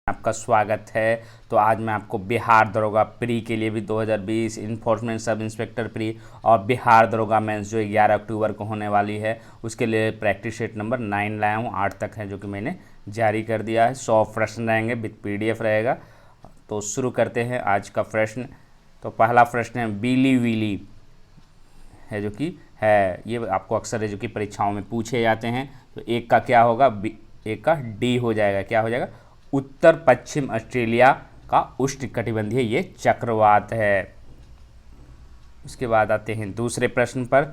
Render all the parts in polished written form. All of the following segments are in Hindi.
आपका स्वागत है। तो आज मैं आपको बिहार दरोगा प्री के लिए भी 2020 इन्फोर्समेंट सब इंस्पेक्टर प्री और बिहार दरोगा मेंस जो 11 अक्टूबर को होने वाली है उसके लिए प्रैक्टिस सेट नंबर 9 लाया हूँ। 8 तक है जो कि मैंने जारी कर दिया है। 100 प्रश्न रहेंगे विद PDF रहेगा। तो शुरू करते हैं आज का प्रश्न। तो पहला प्रश्न है बीली वीली है जो कि है, ये आपको अक्सर है जो कि परीक्षाओं में पूछे जाते हैं। तो एक का क्या होगा, एक का डी हो जाएगा। क्या हो जाएगा? उत्तर पश्चिम ऑस्ट्रेलिया का उष्णकटिबंधीय ये चक्रवात है। उसके बाद आते हैं दूसरे प्रश्न पर।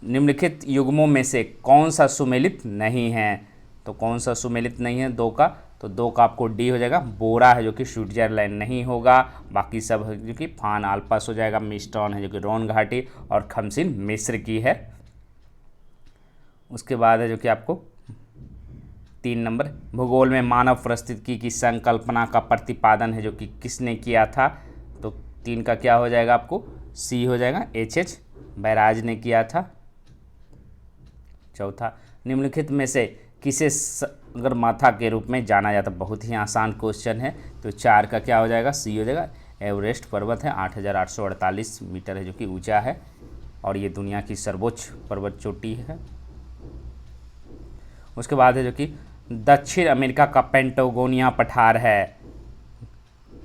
निम्नलिखित युग्मों में से कौन सा सुमेलित नहीं है? तो कौन सा सुमेलित नहीं है दो का? तो दो का आपको डी हो जाएगा। बोरा है जो कि स्विट्जरलैंड नहीं होगा। बाकी सब है जो कि फान आल्पस हो जाएगा। मिस्टॉन है जो कि रोन घाटी और खमसिन मिस्र की है। उसके बाद है जो कि आपको 3 नंबर, भूगोल में मानव परिस्थिति की संकल्पना का प्रतिपादन है जो कि किसने किया था? तो 3 का क्या हो जाएगा आपको? सी हो जाएगा। H बैराज ने किया था। चौथा, निम्नलिखित में से किसे सगरमाथा के रूप में जाना जाता? बहुत ही आसान क्वेश्चन है। तो 4 का क्या हो जाएगा? सी हो जाएगा। एवरेस्ट पर्वत है, 8,848 मीटर है जो कि ऊंचा है और ये दुनिया की सर्वोच्च पर्वत चोटी है। उसके बाद है जो कि दक्षिण अमेरिका का पेंटागोनिया पठार है।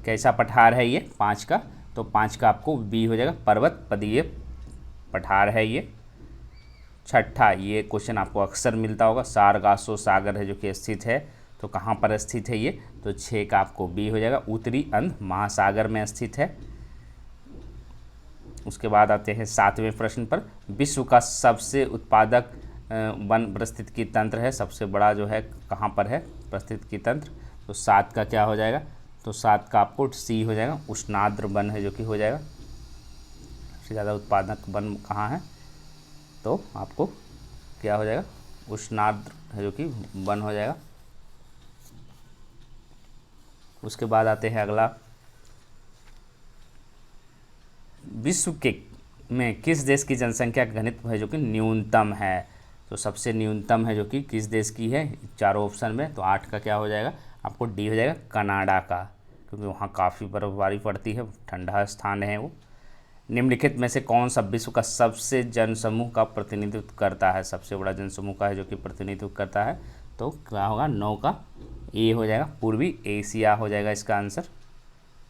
कैसा पठार है ये? 5 का। तो 5 का आपको बी हो जाएगा। पर्वत पदीय पठार है ये। छठा, ये क्वेश्चन आपको अक्सर मिलता होगा। सारगासो सागर है जो कि स्थित है। तो कहाँ पर स्थित है ये? तो 6 का आपको बी हो जाएगा। उत्तरी अंध महासागर में स्थित है। उसके बाद आते हैं 7वें प्रश्न पर। विश्व का सबसे उत्पादक वन पारिस्थितिकी तंत्र है, सबसे बड़ा जो है कहाँ पर है पारिस्थितिकी तंत्र? तो 7 का क्या हो जाएगा? तो 7 का आपको सी हो जाएगा। उष्णार्द्र वन है जो कि हो जाएगा। सबसे ज़्यादा उत्पादक वन कहाँ है? तो आपको क्या हो जाएगा? उष्णार्द्र है जो कि वन हो जाएगा। उसके बाद आते हैं अगला, विश्व के में किस देश की जनसंख्या का घनत्व है जो कि न्यूनतम है? तो सबसे न्यूनतम है जो कि किस देश की है चारों ऑप्शन में? तो 8 का क्या हो जाएगा आपको? डी हो जाएगा। कनाडा का, क्योंकि वहाँ काफ़ी बर्फबारी पड़ती है, ठंडा स्थान है वो। निम्नलिखित में से कौन सा विश्व का सबसे जनसमूह का प्रतिनिधित्व करता है? सबसे बड़ा जनसमूह का है जो कि प्रतिनिधित्व करता है। तो क्या होगा? 9 का ए हो जाएगा। पूर्वी एशिया हो जाएगा इसका आंसर।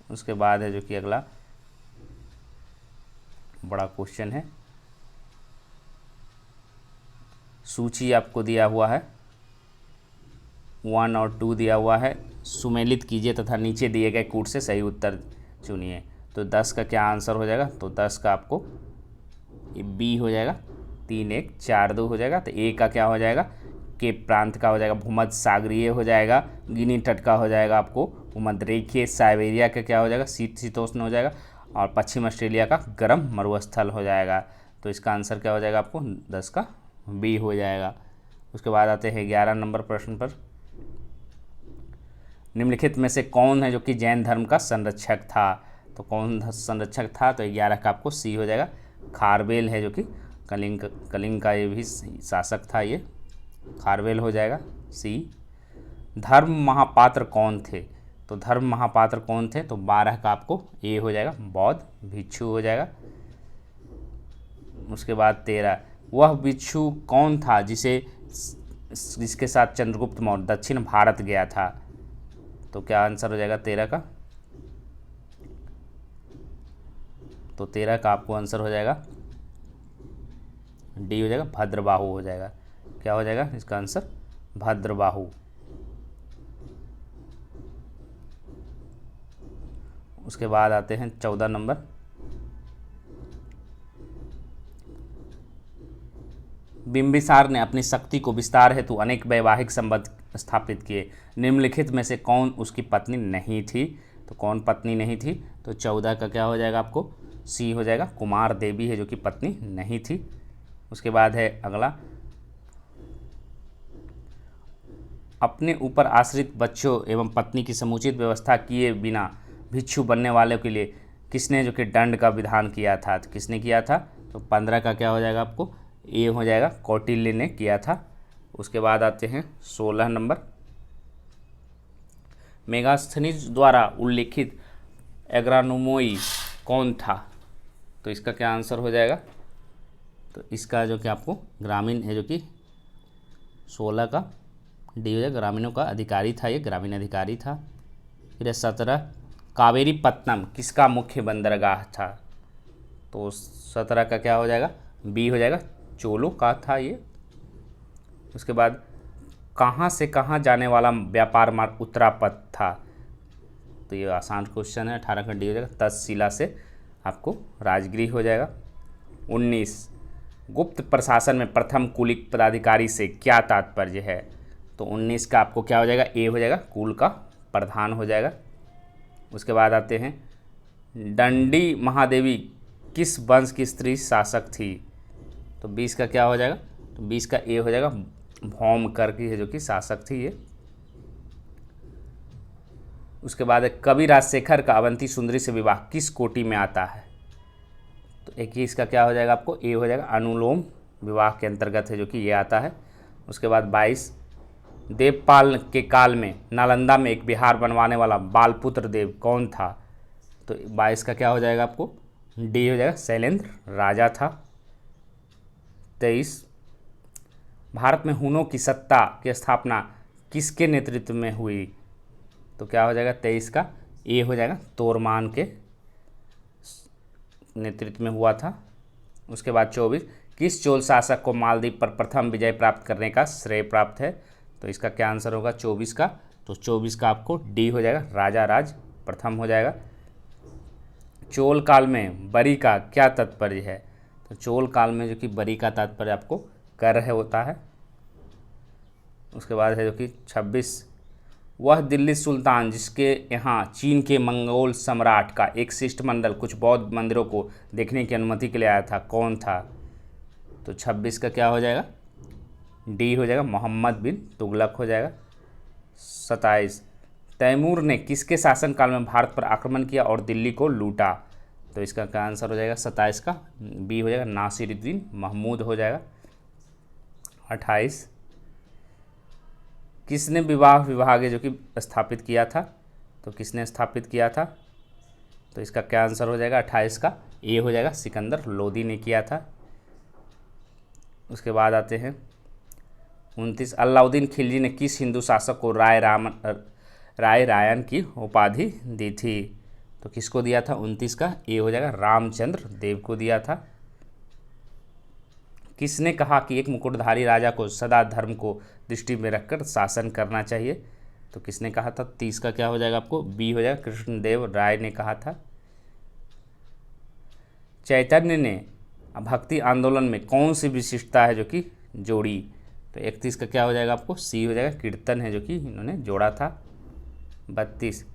उसके बाद है जो कि अगला बड़ा क्वेश्चन है, सूची आपको दिया हुआ है 1 और 2 दिया हुआ है। सुमेलित कीजिए तथा नीचे दिए गए कूट से सही उत्तर चुनिए। तो 10 का क्या आंसर हो जाएगा? तो 10 का आपको बी हो जाएगा। 3 1 4 2 हो जाएगा। तो ए का क्या हो जाएगा? के प्रांत का हो जाएगा। भूमध्य सागरीय हो जाएगा। गिनी तट का हो जाएगा आपको भूमध्य रेखीय। साइबेरिया का क्या हो जाएगा? शीतोष्ण हो जाएगा। और पश्चिम ऑस्ट्रेलिया का गर्म मरुस्थल हो जाएगा। तो इसका आंसर क्या हो जाएगा आपको? 10 का बी हो जाएगा। उसके बाद आते हैं 11 नंबर प्रश्न पर। निम्नलिखित में से कौन है जो कि जैन धर्म का संरक्षक था? तो कौन संरक्षक था? तो 11 का आपको सी हो जाएगा। खारवेल है जो कि कलिंग का ये भी शासक था, ये खारवेल हो जाएगा सी। धर्म महापात्र कौन थे? तो धर्म महापात्र कौन थे? तो 12 का आपको ए हो जाएगा। बौद्ध भिक्षु हो जाएगा। उसके बाद 13, वह भिक्षु कौन था जिसके साथ चंद्रगुप्त मौर्य दक्षिण भारत गया था? तो क्या आंसर हो जाएगा 13 का? तो 13 का आपको आंसर हो जाएगा डी हो जाएगा। भद्रबाहु हो जाएगा। क्या हो जाएगा इसका आंसर? भद्रबाहु। उसके बाद आते हैं 14 नंबर, बिंबिसार ने अपनी शक्ति को विस्तार हेतु अनेक वैवाहिक संबंध स्थापित किए। निम्नलिखित में से कौन उसकी पत्नी नहीं थी? तो कौन पत्नी नहीं थी? तो 14 का क्या हो जाएगा आपको? सी हो जाएगा। कुमार देवी है जो कि पत्नी नहीं थी। उसके बाद है अगला, अपने ऊपर आश्रित बच्चों एवं पत्नी की समुचित व्यवस्था किए बिना भिक्षु बनने वालों के लिए किसने जो कि दंड का विधान किया था? तो किसने किया था? तो 15 का क्या हो जाएगा आपको? ए हो जाएगा। कौटिल्य ने किया था। उसके बाद आते हैं 16 नंबर, मेगास्थनीज द्वारा उल्लिखित एग्रानोमोई कौन था? तो इसका क्या आंसर हो जाएगा? तो इसका जो कि आपको ग्रामीण है, जो कि 16 का डी हो जाएगा, ग्रामीणों का अधिकारी था, ये ग्रामीण अधिकारी था। फिर 17 कावेरीपत्तनम किसका मुख्य बंदरगाह था? तो 17 का क्या हो जाएगा? बी हो जाएगा, चोलों का था ये। उसके बाद कहाँ से कहाँ जाने वाला व्यापार मार्ग उत्तरापथ था? तो ये आसान क्वेश्चन है, 18 का डी हो जाएगा, तक्षशिला से आपको राजगृह हो जाएगा। 19 गुप्त प्रशासन में प्रथम कुलीन पदाधिकारी से क्या तात्पर्य है? तो 19 का आपको क्या हो जाएगा? ए हो जाएगा, कुल का प्रधान हो जाएगा। उसके बाद आते हैं, दंडी महादेवी किस वंश की स्त्री शासक थी? तो 20 का क्या हो जाएगा? तो 20 का ए हो जाएगा, भौमकर की है, जो कि शासक थी ये। उसके बाद कवि राजशेखर का अवंती सुंदरी से विवाह किस कोटि में आता है? तो 21 का क्या हो जाएगा? आपको ए हो जाएगा, अनुलोम विवाह के अंतर्गत है, जो कि ये आता है। उसके बाद 22 देवपाल के काल में नालंदा में एक विहार बनवाने वाला बालपुत्र देव कौन था? तो 22 का क्या हो जाएगा? आपको डी हो जाएगा, शैलेंद्र राजा था। 23 भारत में हुनों की सत्ता की स्थापना किसके नेतृत्व में हुई? तो क्या हो जाएगा? 23 का ए हो जाएगा, तोरमान के नेतृत्व में हुआ था। उसके बाद 24 किस चोल शासक को मालदीव पर प्रथम विजय प्राप्त करने का श्रेय प्राप्त है? तो इसका क्या आंसर होगा? 24 का। तो 24 का आपको डी हो जाएगा, राजा राज प्रथम हो जाएगा। चोल काल में बरी का क्या तात्पर्य है? तो चोल काल में जो कि बरी का तात्पर्य आपको कर है होता है। उसके बाद है जो कि 26 वह दिल्ली सुल्तान जिसके यहाँ चीन के मंगोल सम्राट का एक शिष्टमंडल कुछ बौद्ध मंदिरों को देखने की अनुमति के लिए आया था, कौन था? तो 26 का क्या हो जाएगा? डी हो जाएगा, मोहम्मद बिन तुगलक हो जाएगा। 27 तैमूर ने किसके शासनकाल में भारत पर आक्रमण किया और दिल्ली को लूटा? तो इसका क्या आंसर हो जाएगा? 27 का बी हो जाएगा, नासिरुद्दीन महमूद हो जाएगा। 28 किसने विवाह विभाग जो कि स्थापित किया था? तो किसने स्थापित किया था? तो इसका क्या आंसर हो जाएगा? 28 का ए हो जाएगा, सिकंदर लोदी ने किया था। उसके बाद आते हैं 29 अलाउद्दीन खिलजी ने किस हिंदू शासक को राय रायन की उपाधि दी थी? तो किसको दिया था? 29 का ए हो जाएगा, रामचंद्र देव को दिया था। किसने कहा कि एक मुकुटधारी राजा को सदा धर्म को दृष्टि में रखकर शासन करना चाहिए? तो किसने कहा था? 30 का क्या हो जाएगा? आपको बी हो जाएगा, कृष्णदेव राय ने कहा था। चैतन्य ने भक्ति आंदोलन में कौन सी विशिष्टता है जो कि जोड़ी? तो 31 का क्या हो जाएगा? आपको सी हो जाएगा, कीर्तन है जो कि इन्होंने जोड़ा था। 32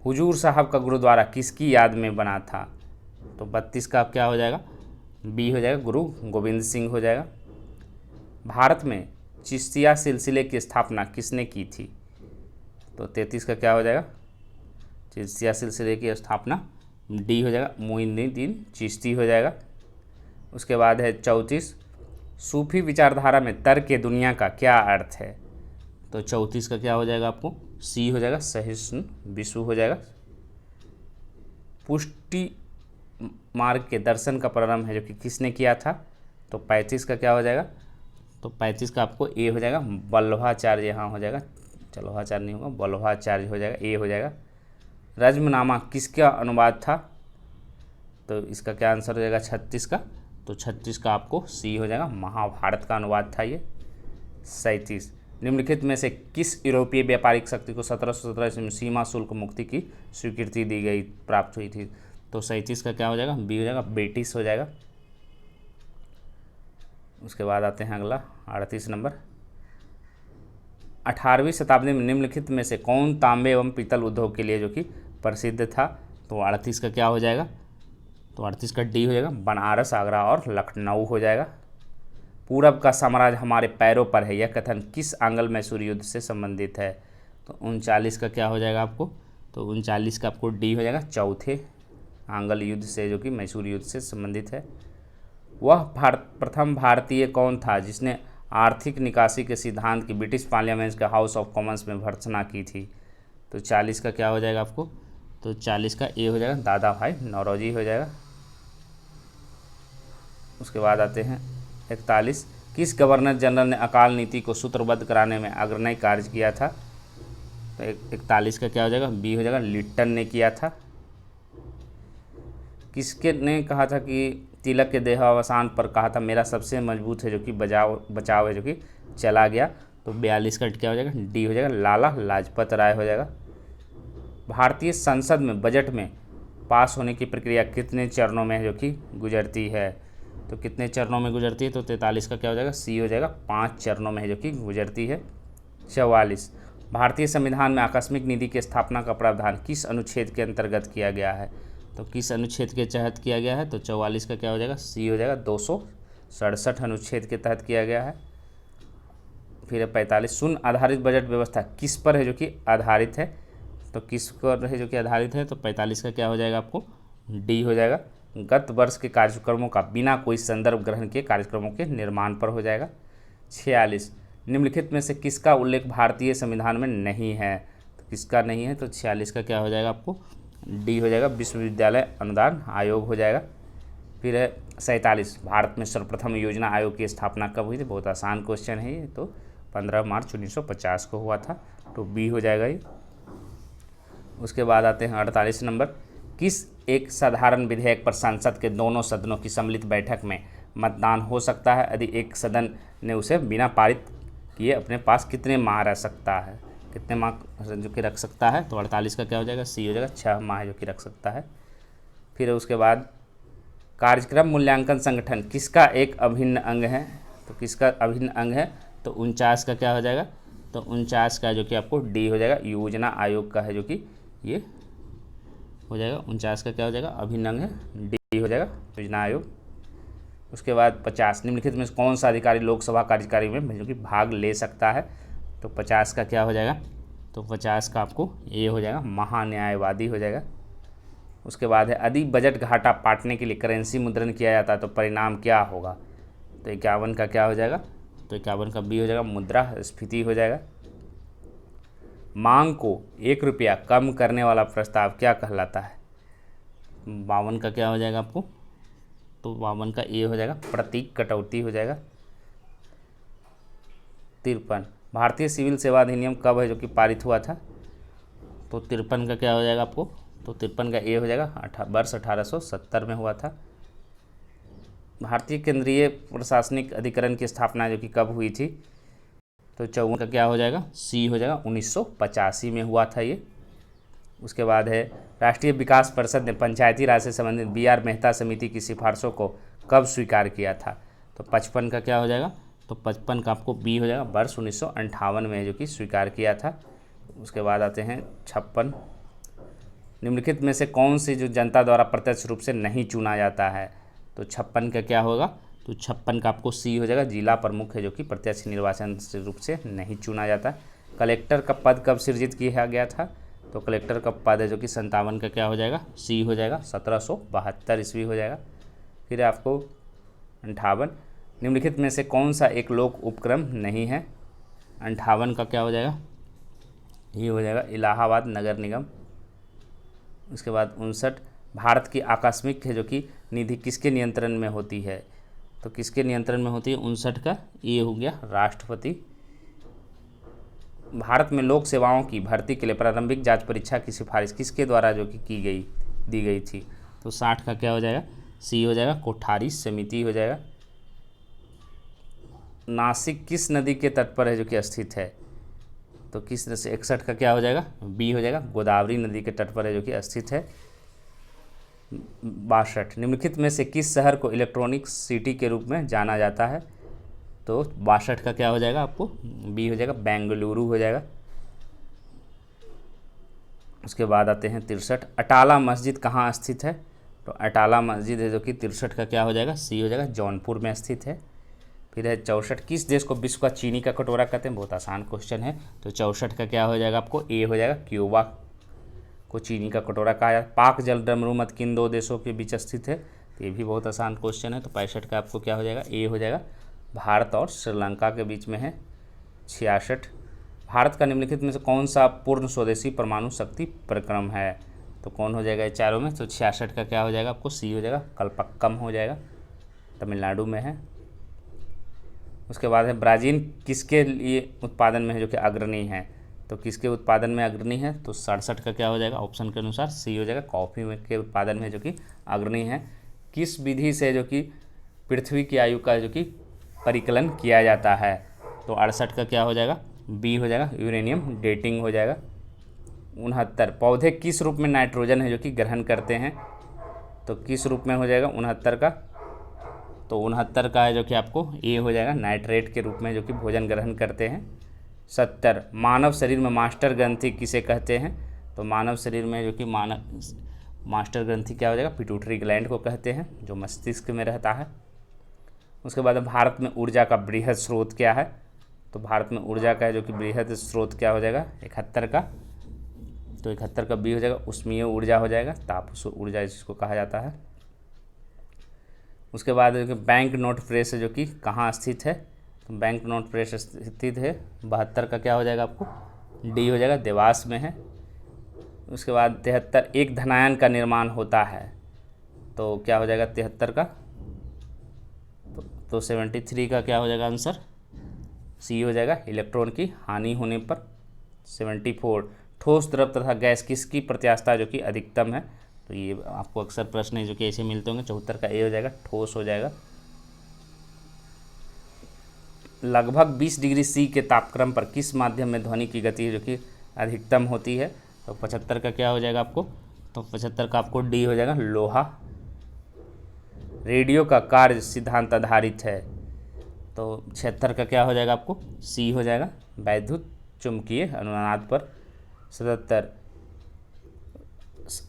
हुजूर साहब का गुरुद्वारा किसकी याद में बना था? तो 32 का क्या हो जाएगा? बी हो जाएगा, गुरु गोविंद सिंह हो जाएगा। भारत में चिश्तिया सिलसिले की स्थापना किसने की थी? तो 33 का क्या हो जाएगा? चिश्तिया सिलसिले की स्थापना डी हो जाएगा, मोइनुद्दीन चिश्ती हो जाएगा। उसके बाद है 34 सूफी विचारधारा में तर्क दुनिया का क्या अर्थ है? तो 34 का क्या हो जाएगा? आपको सी हो जाएगा, सहिष्णु विश्व हो जाएगा। पुष्टि मार्ग के दर्शन का प्रारंभ है जो कि किसने किया था? तो 35 का क्या हो जाएगा? तो 35 का आपको ए हो जाएगा, वल्लभाचार्य यहाँ हो जाएगा, चल्लभाचार्य नहीं होगा, वल्लभाचार्य हो जाएगा, ए हो जाएगा। रज्मनामा किसका अनुवाद था? तो इसका क्या आंसर हो जाएगा? 36 का। तो 36 का आपको सी हो जाएगा, महाभारत का अनुवाद था ये। 37 निम्नलिखित में से किस यूरोपीय व्यापारिक शक्ति को 1717 में सीमा शुल्क मुक्ति की स्वीकृति दी गई प्राप्त हुई थी? तो 37 का क्या हो जाएगा? बी हो जाएगा, ब्रिटिश हो जाएगा। उसके बाद आते हैं अगला 38 नंबर 18वीं शताब्दी में निम्नलिखित में से कौन तांबे एवं पीतल उद्योग के लिए जो कि प्रसिद्ध था? तो 38 का क्या हो जाएगा? तो 38 का डी हो जाएगा, बनारस, आगरा और लखनऊ हो जाएगा। पूरब का साम्राज्य हमारे पैरों पर है, यह कथन किस आंग्ल मैसूर युद्ध से संबंधित है? तो 39 का क्या हो जाएगा आपको? तो 39 का आपको डी हो जाएगा, चौथे आंग्ल युद्ध से जो कि मैसूर युद्ध से संबंधित है। वह प्रथम भारतीय कौन था जिसने आर्थिक निकासी के सिद्धांत की ब्रिटिश पार्लियामेंट के हाउस ऑफ कॉमन्स में भर्त्सना की थी? तो 40 का क्या हो जाएगा आपको, तो 40 का ए हो जाएगा दादा भाई नौरोजी हो जाएगा। उसके बाद आते हैं 41, किस गवर्नर जनरल ने अकाल नीति को सूत्रबद्ध कराने में अग्रणी कार्य किया था, तो 41 का क्या हो जाएगा, बी हो जाएगा लिट्टन ने किया था। किसके ने कहा था कि तिलक के देहावसान पर कहा था मेरा सबसे मजबूत है जो कि बचाव है जो कि चला गया, तो 42 का क्या हो जाएगा, डी हो जाएगा लाला लाजपत राय हो जाएगा। भारतीय संसद में बजट में पास होने की प्रक्रिया कितने चरणों में है जो कि गुजरती है, तो कितने चरणों में गुजरती है, तो 43 का क्या हो जाएगा, सी हो जाएगा 5 चरणों में है जो कि गुजरती है। 44, भारतीय संविधान में आकस्मिक निधि की स्थापना का प्रावधान किस अनुच्छेद के अंतर्गत किया गया है, तो किस अनुच्छेद के तहत किया गया है, तो 44 का क्या हो जाएगा, सी हो जाएगा 267 अनुच्छेद के तहत किया गया है। फिर 45, शून्य आधारित बजट व्यवस्था किस पर है जो कि आधारित है, तो किस पर है जो कि आधारित है, तो 45 का क्या हो जाएगा आपको, डी हो जाएगा गत वर्ष के कार्यक्रमों का बिना कोई संदर्भ ग्रहण के कार्यक्रमों के निर्माण पर हो जाएगा। 46, निम्नलिखित में से किसका उल्लेख भारतीय संविधान में नहीं है, तो किसका नहीं है, तो 46 का क्या हो जाएगा आपको, डी हो जाएगा विश्वविद्यालय अनुदान आयोग हो जाएगा। फिर है 47, भारत में सर्वप्रथम योजना आयोग की स्थापना कब हुई थी, बहुत आसान क्वेश्चन है ये, तो 15 मार्च 1950 को हुआ था, तो बी हो जाएगा ये। उसके बाद आते हैं 48 नंबर, किस एक साधारण विधेयक पर संसद के दोनों सदनों की सम्मिलित बैठक में मतदान हो सकता है यदि एक सदन ने उसे बिना पारित किए अपने पास कितने माह रह सकता है, कितने माह जो कि रख सकता है, तो 48 का क्या हो जाएगा, सी हो जाएगा 6 माह जो कि रख सकता है। फिर उसके बाद कार्यक्रम मूल्यांकन संगठन किसका एक अभिन्न अंग है, तो किसका अभिन्न अंग है, तो 49 का क्या हो जाएगा, तो 49 का जो कि आपको डी हो जाएगा योजना आयोग का है जो कि ये हो जाएगा। 49 का क्या हो जाएगा, अभिन्न अंग है, डी हो जाएगा योजना आयोग। उसके बाद 50, निम्नलिखित में कौन सा अधिकारी लोकसभा कार्यकारी में जो कि भाग ले सकता है, तो 50 का क्या हो जाएगा, तो 50 का आपको ए हो जाएगा महान्यायवादी हो जाएगा। उसके बाद है यदि बजट घाटा पाटने के लिए करेंसी मुद्रण किया जाता है तो परिणाम क्या होगा, तो 51 का क्या हो जाएगा, तो 51 का बी हो जाएगा मुद्रास्फीति हो जाएगा। मांग को 1 रुपया कम करने वाला प्रस्ताव क्या कहलाता है, 52 का क्या हो जाएगा आपको, तो 52 का ए हो जाएगा प्रतीक कटौती हो जाएगा। 53, भारतीय सिविल सेवा अधिनियम कब है जो कि पारित हुआ था, तो 53 का क्या हो जाएगा आपको, तो 53 का ए हो जाएगा वर्ष 1870 में हुआ था। भारतीय केंद्रीय प्रशासनिक अधिकरण की स्थापना जो कि कब हुई थी, तो 54 का क्या हो जाएगा, सी हो जाएगा 1985 में हुआ था ये। उसके बाद है राष्ट्रीय विकास परिषद ने पंचायती राज से संबंधित बी.आर. मेहता समिति की सिफारिशों को कब स्वीकार किया था, तो 55 का क्या हो जाएगा, तो 55 का आपको बी हो जाएगा वर्ष 1958 में जो कि स्वीकार किया था। उसके बाद आते हैं 56, निम्नलिखित में से कौन सी जो जनता द्वारा प्रत्यक्ष रूप से नहीं चुना जाता है, तो 56 का क्या होगा, तो 56 का आपको सी हो जाएगा जिला प्रमुख है जो कि प्रत्यक्ष निर्वाचन से रूप से नहीं चुना जाता। कलेक्टर का पद कब सृजित किया गया था, तो कलेक्टर का पद है जो कि 57 का क्या हो जाएगा, सी हो जाएगा 1772 ईस्वी हो जाएगा। फिर आपको 58, निम्नलिखित में से कौन सा एक लोक उपक्रम नहीं है, 58 का क्या हो जाएगा, ये हो जाएगा इलाहाबाद नगर निगम। उसके बाद 59, भारत की आकस्मिक है जो कि निधि किसके नियंत्रण में होती है, तो किसके नियंत्रण में होती है, 59 का ये हो गया राष्ट्रपति। भारत में लोक सेवाओं की भर्ती के लिए प्रारंभिक जांच परीक्षा की सिफारिश किसके द्वारा जो कि दी गई थी, तो 60 का क्या हो जाएगा, सी हो जाएगा कोठारी समिति हो जाएगा। नासिक किस नदी के तट पर है जो कि स्थित है, तो किस तरह से 61 का क्या हो जाएगा, बी हो जाएगा गोदावरी नदी के तट पर है जो कि स्थित है। 62, निम्नलिखित में से किस शहर को इलेक्ट्रॉनिक सिटी के रूप में जाना जाता है, तो 62 का क्या हो जाएगा आपको, बी हो जाएगा बेंगलुरु हो जाएगा। उसके बाद आते हैं 63, अटाला मस्जिद कहाँ स्थित है, तो अटाला मस्जिद है जो कि 63 का क्या हो जाएगा, सी हो जाएगा जौनपुर में स्थित है। फिर है 64, किस देश को विश्व का चीनी का कटोरा कहते हैं, बहुत आसान क्वेश्चन है, तो 64 का क्या हो जाएगा आपको, ए हो जाएगा क्यूबा को चीनी का कटोरा कहा जाता है। पाक जल डमरू मत किन 2 देशों के बीच स्थित है, तो ये भी बहुत आसान क्वेश्चन है, तो 65 का आपको क्या हो जाएगा, ए हो जाएगा भारत और श्रीलंका के बीच में है। 66, भारत का निम्नलिखित में से कौन सा पूर्ण स्वदेशी परमाणु शक्ति प्रक्रम है? तो कौन हो जाएगा ये चारों में? तो 66 का क्या हो जाएगा आपको? सी हो जाएगा, कल्पक्कम हो जाएगा, तमिलनाडु में है। उसके बाद है ब्राज़ील किसके लिए उत्पादन में है जो कि अग्रणी है? तो किसके उत्पादन में अग्रणी है? तो 67 का क्या हो जाएगा? ऑप्शन के अनुसार सी हो जाएगा, कॉफ़ी में के उत्पादन में जो कि अग्रणी है। किस विधि से जो कि पृथ्वी की आयु का जो कि परिकलन किया जाता है? तो 68 का क्या हो जाएगा? बी हो जाएगा, यूरेनियम डेटिंग हो जाएगा। 69 पौधे किस रूप में नाइट्रोजन है जो कि ग्रहण करते हैं? तो किस रूप में हो जाएगा 69 का? तो 69 का है जो कि आपको ए हो जाएगा, नाइट्रेट के रूप में जो कि भोजन ग्रहण करते हैं। 70 मानव शरीर में मास्टर ग्रंथि किसे कहते हैं? तो मानव शरीर में जो कि मास्टर ग्रंथि क्या हो जाएगा? पिट्यूटरी ग्लैंड को कहते हैं, जो मस्तिष्क में रहता है। उसके बाद भारत में ऊर्जा का बृहद स्रोत क्या है? तो भारत में ऊर्जा का है जो कि बृहद स्रोत क्या हो जाएगा? 71 का। तो 71 का बी हो जाएगा, उष्मीय ऊर्जा हो जाएगा, ताप ऊर्जा जिसको कहा जाता है। उसके बाद बैंक नोट प्रेस जो कि कहाँ स्थित है? तो बैंक नोट प्रेस स्थित है 72 का क्या हो जाएगा आपको? डी हो जाएगा, देवास में है। उसके बाद 73 एक धनायन का निर्माण होता है, तो क्या हो जाएगा 73 का? तो 73 का क्या हो जाएगा आंसर? सी हो जाएगा, इलेक्ट्रॉन की हानि होने पर। 74 ठोस द्रव तथा गैस किसकी प्रत्यास्थता जो कि अधिकतम है? तो ये आपको अक्सर प्रश्न जो कि ऐसे मिलते होंगे। 74 का ए हो जाएगा, ठोस हो जाएगा। लगभग 20 डिग्री सी के तापक्रम पर किस माध्यम में ध्वनि की गति जो कि अधिकतम होती है? तो 75 का क्या हो जाएगा आपको? तो 75 का आपको डी हो जाएगा, लोहा। रेडियो का कार्य सिद्धांत आधारित है, तो 76 का क्या हो जाएगा आपको? सी हो जाएगा, वैद्युत चुंबकीय अनुनाद पर। 77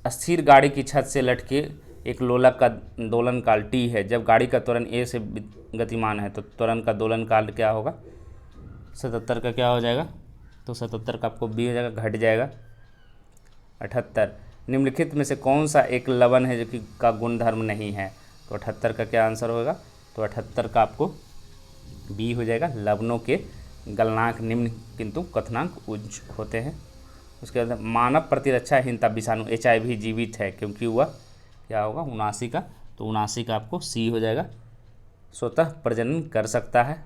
स्थिर गाड़ी की छत से लटके एक लोलक का दोलन काल टी है, जब गाड़ी का त्वरण ए से गतिमान है तो त्वरण का दोलन काल क्या होगा? 77 का क्या हो जाएगा? तो 77 का आपको बी हो जाएगा, घट जाएगा। 78 निम्नलिखित में से कौन सा एक लवण है जो कि का गुणधर्म नहीं है? तो 78 का क्या आंसर होगा? तो 78 का आपको बी हो जाएगा, लवणों के गलनांक निम्न किंतु कथनांक उच्च होते हैं। उसके बाद मानव प्रतिरक्षाहीनता विषाणु HIV जीवित है क्योंकि वह क्या होगा 79 का? तो 79 का आपको सी हो जाएगा, स्वतः प्रजनन कर सकता है।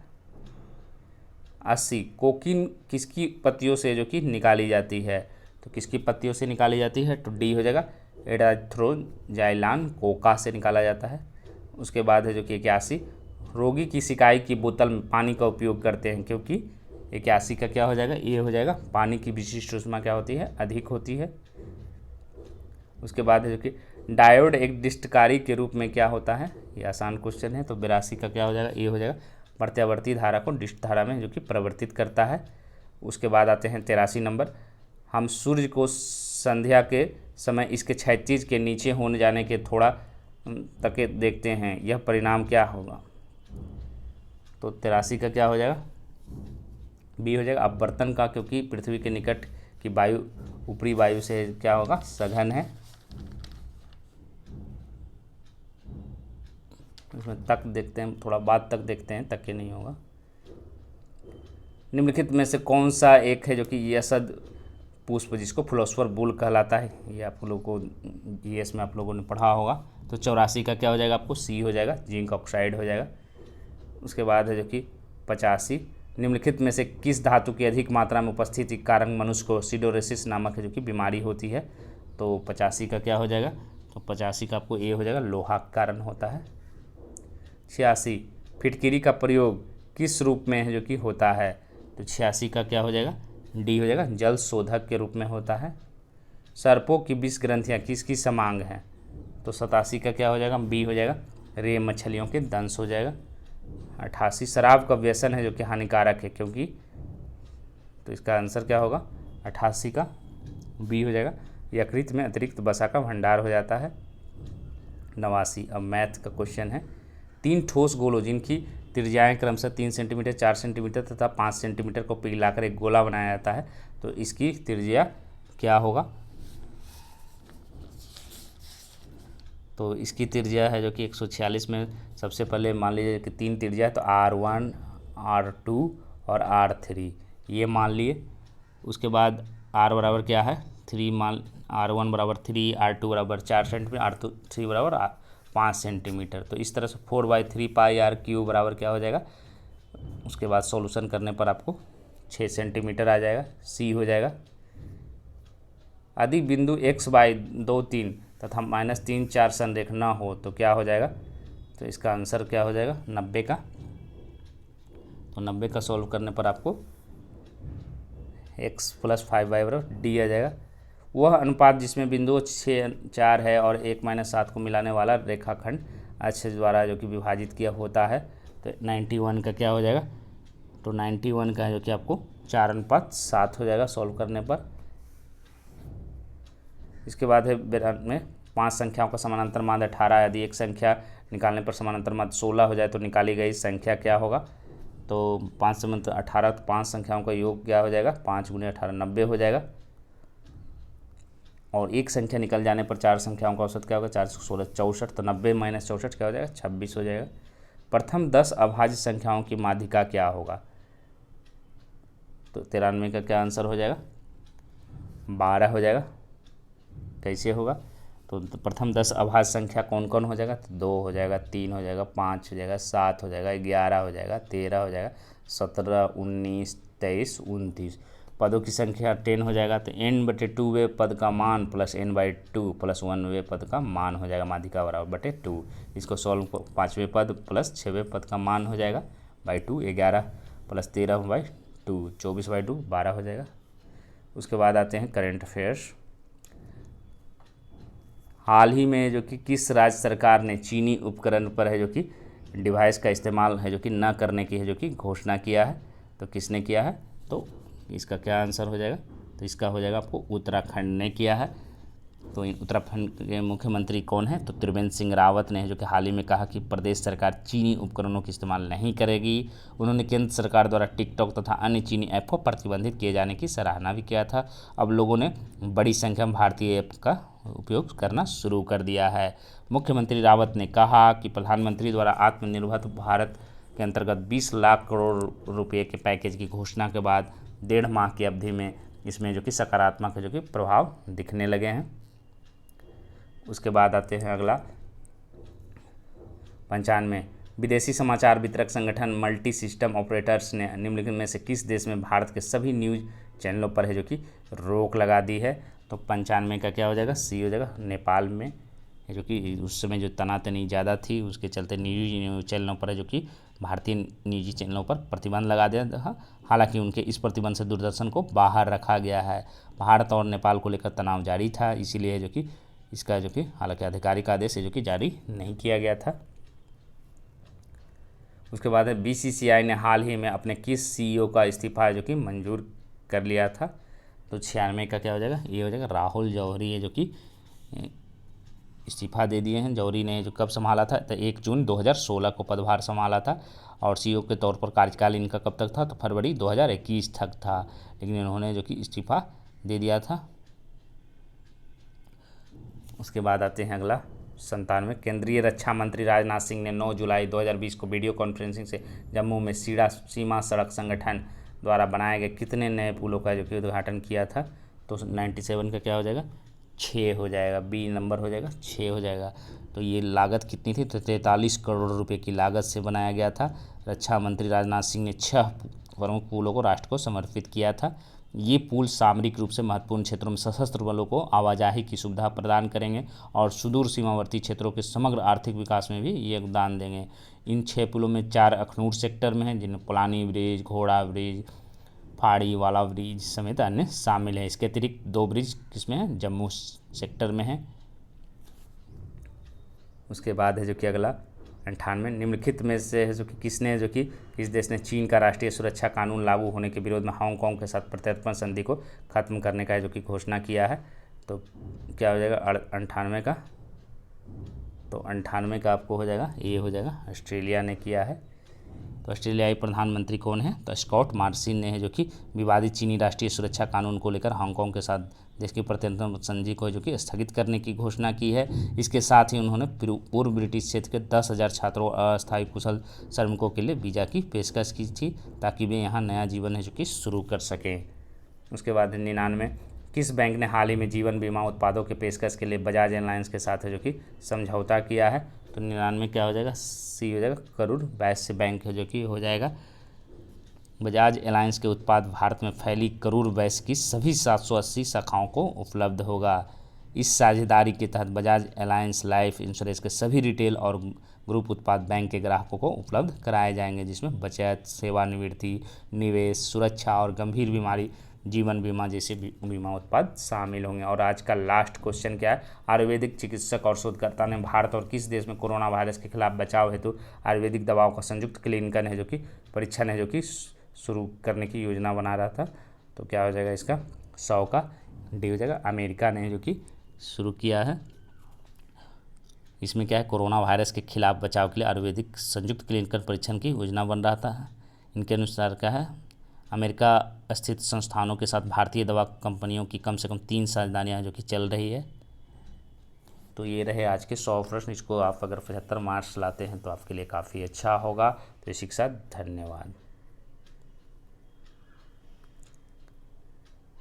80 कोकीन किसकी पत्तियों से जो कि निकाली जाती है? तो किसकी पत्तियों से निकाली जाती है? तो डी हो जाएगा, एडाथ्रोजाइलान कोका से निकाला जाता है। उसके बाद है जो कि 81 रोगी की सिकाई की बोतल में पानी का उपयोग करते हैं क्योंकि 81 का क्या हो जाएगा? ये हो जाएगा, पानी की विशिष्ट ऊष्मा क्या होती है? अधिक होती है। उसके बाद है जो कि डायोड एक डिस्टकारी के रूप में क्या होता है? ये आसान क्वेश्चन है, तो 82 का क्या हो जाएगा? ये हो जाएगा, प्रत्यावर्ती धारा को डिस्ट धारा में जो कि परिवर्तित करता है। उसके बाद आते हैं 83 नंबर, हम सूर्य को संध्या के समय इसके क्षैतिज के नीचे होने जाने के थोड़ा तक देखते हैं, यह परिणाम क्या होगा? तो 83 का क्या हो जाएगा? बी हो जाएगा, अपवर्तन का, क्योंकि पृथ्वी के निकट की वायु ऊपरी वायु से क्या होगा? सघन है। इसमें तक देखते हैं, थोड़ा बाद तक देखते हैं, तक के नहीं होगा। निम्नलिखित में से कौन सा एक है जो कि यसद पुष्प जिसको फिलोसफर बुल कहलाता है? ये आप लोगों को जीएस में आप लोगों ने पढ़ा होगा। तो 84 का क्या हो जाएगा आपको? सी हो जाएगा, जिंक ऑक्साइड हो जाएगा। उसके बाद है जो कि 85 निम्नलिखित में से किस धातु की अधिक मात्रा में उपस्थिति के कारण मनुष्य को सिडोरेसिस नामक है जो कि बीमारी होती है? तो 85 का क्या हो जाएगा? तो 85 का आपको ए हो जाएगा, लोहा के कारण होता है। 86 फिटकिरी का प्रयोग किस रूप में है जो कि होता है? तो 86 का क्या हो जाएगा? डी हो जाएगा, जल शोधक के रूप में होता है। सर्पों की विष ग्रंथियाँ किसकी समांग हैं? तो 87 का क्या हो जाएगा? बी हो जाएगा, रे मछलियों के दंश हो जाएगा। 88 शराब का व्यसन है जो कि हानिकारक है क्योंकि, तो इसका आंसर क्या होगा? 88 का बी हो जाएगा, यकृत में अतिरिक्त वसा का भंडार हो जाता है। 89 अब मैथ का क्वेश्चन है, 3 ठोस गोलों जिनकी त्रिज्याएँ क्रमशः 3 सेंटीमीटर, 4 सेंटीमीटर तथा 5 सेंटीमीटर को पिघलाकर एक गोला बनाया जाता है, तो इसकी त्रिज्या क्या होगा? तो इसकी त्रिज्या है जो कि 146 में सबसे पहले मान लीजिए कि 3 त्रिज्या है, तो R1, R2 और R3 ये मान लिए। उसके बाद R बराबर क्या है 3 मान, R1 बराबर 3, R2 बराबर 4 सेंटीमीटर, R3 बराबर 5 सेंटीमीटर। तो इस तरह से 4/3 पाई R क्यूब बराबर क्या हो जाएगा, उसके बाद सॉल्यूशन करने पर आपको 6 सेंटीमीटर आ जाएगा, C हो जाएगा। यदि बिंदु x/2 3 तथा -3 4 संरेख न हो तो क्या हो जाएगा, तो इसका आंसर क्या हो जाएगा 90 का। तो 90 का सॉल्व करने पर आपको x + 5y बराबर D आ जाएगा। वह अनुपात जिसमें बिंदु 6 4 है और 1-7 को मिलाने वाला रेखाखंड अक्ष द्वारा जो कि विभाजित किया होता है, तो 91 का क्या हो जाएगा, तो 91 का जो कि आपको 4:7 हो जाएगा सॉल्व करने पर। इसके बाद है 92, 5 संख्याओं का समानांतर माध्य 18, यदि एक संख्या निकालने पर समानांतर माध्य 16 हो जाए तो निकाली गई संख्या क्या होगा। तो 5 समानांतर 18, तो 5 संख्याओं का योग क्या हो जाएगा, 5 × 18 90 हो जाएगा। और एक संख्या निकल जाने पर 4 संख्याओं का औसत क्या होगा, 4 16 64, तो 90 - 64 क्या हो जाएगा, 26 हो जाएगा। प्रथम 10 अभाज्य संख्याओं की माध्यिका क्या होगा, तो 93 का क्या आंसर हो जाएगा, 12 हो जाएगा। कैसे होगा, तो प्रथम 10 अभाज्य संख्या कौन कौन हो जाएगा, तो 2 हो जाएगा, 3 हो जाएगा, 5 हो जाएगा, 7 हो जाएगा, 11 हो जाएगा, 13 हो जाएगा, 17 19 23 29। पदों की संख्या 10 हो जाएगा, तो n/2वें पद का मान प्लस n/2 + 1वें पद का मान हो जाएगा माध्यिका बराबर /2। इसको सॉल्व 5वें पद प्लस 6वें पद का मान हो जाएगा /2, 11 + 13/2 24/2 12 हो जाएगा। उसके बाद आते हैं करंट अफेयर्स। हाल ही में जो कि किस राज्य सरकार ने चीनी उपकरण पर है जो कि डिवाइस का इस्तेमाल है जो कि न करने की है जो कि घोषणा किया है, तो किसने किया है, तो इसका क्या आंसर हो जाएगा, तो इसका हो जाएगा आपको उत्तराखंड ने किया है। तो उत्तराखंड के मुख्यमंत्री कौन है, तो त्रिवेंद्र सिंह रावत ने, जो कि हाल ही में कहा कि प्रदेश सरकार चीनी उपकरणों का इस्तेमाल नहीं करेगी। उन्होंने केंद्र सरकार द्वारा टिकटॉक तथा अन्य चीनी ऐप को प्रतिबंधित किए जाने की सराहना भी किया था। अब लोगों ने बड़ी संख्या में भारतीय ऐप का उपयोग करना शुरू कर दिया है। मुख्यमंत्री रावत ने कहा कि प्रधानमंत्री द्वारा आत्मनिर्भर भारत के अंतर्गत 20 लाख करोड़ रुपये के पैकेज की घोषणा के बाद 1.5 माह की अवधि में इसमें जो कि सकारात्मक जो कि प्रभाव दिखने लगे हैं। उसके बाद आते हैं अगला 95, विदेशी समाचार वितरक संगठन मल्टी सिस्टम ऑपरेटर्स ने निम्नलिखित में से किस देश में भारत के सभी न्यूज़ चैनलों पर है जो कि रोक लगा दी है, तो 95 का क्या हो जाएगा, सी हो जाएगा। नेपाल में है जो कि उस समय जो तनातनी ज़्यादा थी उसके चलते न्यूज़ चैनलों पर है जो कि भारतीय निजी चैनलों पर प्रतिबंध लगा दिया था। हालांकि उनके इस प्रतिबंध से दूरदर्शन को बाहर रखा गया है। भारत और नेपाल को लेकर तनाव जारी था, इसीलिए जो कि इसका जो कि हालांकि आधिकारिक आदेश है जो कि जारी नहीं किया गया था। उसके बाद है बीसीसीआई ने हाल ही में अपने किस सीईओ का इस्तीफा जो कि मंजूर कर लिया था, तो 96 का क्या हो जाएगा, ये हो जाएगा राहुल जौहरी है जो कि इस्तीफा दे दिए हैं। जौहरी ने जो कब संभाला था, तो 1 जून 2016 को पदभार संभाला था और सीईओ के तौर पर कार्यकाल इनका कब तक था, तो फरवरी 2021 तक था, लेकिन इन्होंने जो कि इस्तीफा दे दिया था। उसके बाद आते हैं अगला 97, केंद्रीय रक्षा मंत्री राजनाथ सिंह ने 9 जुलाई 2020 को वीडियो कॉन्फ्रेंसिंग से जम्मू में सीमा सड़क संगठन द्वारा बनाए गए कितने नए पुलों का जो कि उद्घाटन किया था, तो 97 का क्या हो जाएगा, 6 हो जाएगा। बी नंबर हो जाएगा, 6 हो जाएगा। तो ये लागत कितनी थी, तो 43 करोड़ रुपए की लागत से बनाया गया था। रक्षा मंत्री राजनाथ सिंह ने 6 प्रमुख पुलों को राष्ट्र को समर्पित किया था। ये पुल सामरिक रूप से महत्वपूर्ण क्षेत्रों में सशस्त्र बलों को आवाजाही की सुविधा प्रदान करेंगे और सुदूर सीमावर्ती क्षेत्रों के समग्र आर्थिक विकास में भी योगदान देंगे। इन 6 पुलों में 4 अखनूर सेक्टर में हैं, जिनमें पुलानी ब्रिज, घोड़ा ब्रिज, फाड़ी वाला ब्रिज समेत अन्य शामिल हैं। इसके अतिरिक्त 2 ब्रिज किसमें हैं, जम्मू सेक्टर में हैं। उसके बाद है जो कि अगला 98, निम्नलिखित में से है जो कि किसने जो कि किस देश ने चीन का राष्ट्रीय सुरक्षा कानून लागू होने के विरोध में हांगकांग के साथ प्रत्यर्पण संधि को खत्म करने का जो कि घोषणा किया है, तो क्या हो जाएगा 98 का, तो 98 का आपको हो जाएगा, ये हो जाएगा ऑस्ट्रेलिया ने किया है। तो ऑस्ट्रेलियाई प्रधानमंत्री कौन है, तो स्कॉट मॉरिसन ने है जो कि विवादित चीनी राष्ट्रीय सुरक्षा कानून को लेकर हांगकांग के साथ देश की प्रत्यर्पण संधि को जो कि स्थगित करने की घोषणा की है। इसके साथ ही उन्होंने पूर्व ब्रिटिश क्षेत्र के 10,000 छात्रों अस्थायी कुशल श्रमिकों के लिए वीज़ा की पेशकश की थी, ताकि वे यहाँ नया जीवन है जो कि शुरू कर सकें। उसके बाद 99 किस बैंक ने हाल ही में जीवन बीमा उत्पादों के पेशकश के लिए बजाज एलायंस के साथ है जो कि समझौता किया है। तो 99 क्या हो जाएगा, सी हो जाएगा, करूर वैश्य बैंक है जो कि हो जाएगा। बजाज एलायंस के उत्पाद भारत में फैली करूर वैश्य की सभी 780 शाखाओं को उपलब्ध होगा। इस साझेदारी के तहत बजाज एलायंस लाइफ इंश्योरेंस के सभी रिटेल और ग्रुप उत्पाद बैंक के ग्राहकों को उपलब्ध कराए जाएंगे, जिसमें बचत, सेवानिवृत्ति, निवेश, सुरक्षा और गंभीर बीमारी जीवन बीमा जैसे बीमा उत्पाद शामिल होंगे। और आज का लास्ट क्वेश्चन क्या है, आयुर्वेदिक चिकित्सक और शोधकर्ता ने भारत और किस देश में कोरोना वायरस के खिलाफ बचाव हेतु आयुर्वेदिक दवाओं का संयुक्त क्लिनिकल है जो कि परीक्षण है जो कि शुरू करने की योजना बना रहा था। तो क्या हो जाएगा इसका, 100 का डी हो जाएगा। अमेरिका ने जो कि शुरू किया है। इसमें क्या है, कोरोना वायरस के खिलाफ बचाव के लिए आयुर्वेदिक संयुक्त क्लिनिकल परीक्षण की योजना बन रहा था। इनके अनुसार क्या है, अमेरिका स्थित संस्थानों के साथ भारतीय दवा कंपनियों की कम से कम 3 साझेदारियाँ जो कि चल रही है। तो ये रहे आज के 100 प्रश्न। इसको आप अगर 75 मार्क्स लाते हैं तो आपके लिए काफ़ी अच्छा होगा। तो इसी के साथ धन्यवाद।